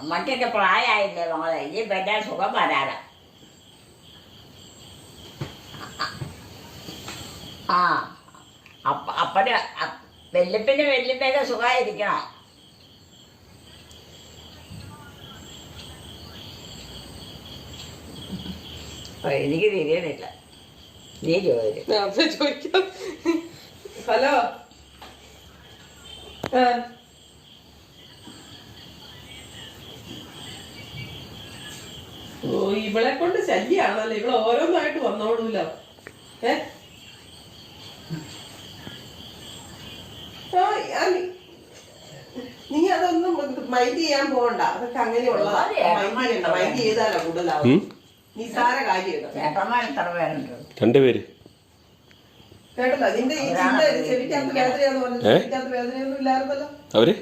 അമ്മയ്ക്കൊക്കെ പ്രായമായില്ലേ മോളെ, ഇനി പിന്നെ സുഖം വരാനാ. ആ അപ്പന് വല്യപ്പയൊക്കെ സുഖമായിരിക്കണം. എനിക്ക് തിരിയണില്ല, നീ ചോദിക്കാം. ഹലോ, ഓ ഇവളെ കൊണ്ട് ശല്യാണല്ലോ, ഇവളെ ഓരോന്നായിട്ട് വന്നോളൂല്ലോ. നീ അതൊന്നും മൈൻഡ് ചെയ്യാൻ പോകണ്ട, അതൊക്കെ അങ്ങനെയുള്ളതാ. മൈൻഡ് ചെയ്താലോ കൂടുതലാവും. നിസാര കാര്യം രണ്ടുപേര് കേട്ടല്ലോ. നിന്റെ ഈ ചിന്ത ചെവിക്കാത്ത വേദനയാന്ന് പറഞ്ഞു. ചെവിക്കാത്ത വേദനയൊന്നും ഇല്ലായിരുന്നല്ലോ അവര്.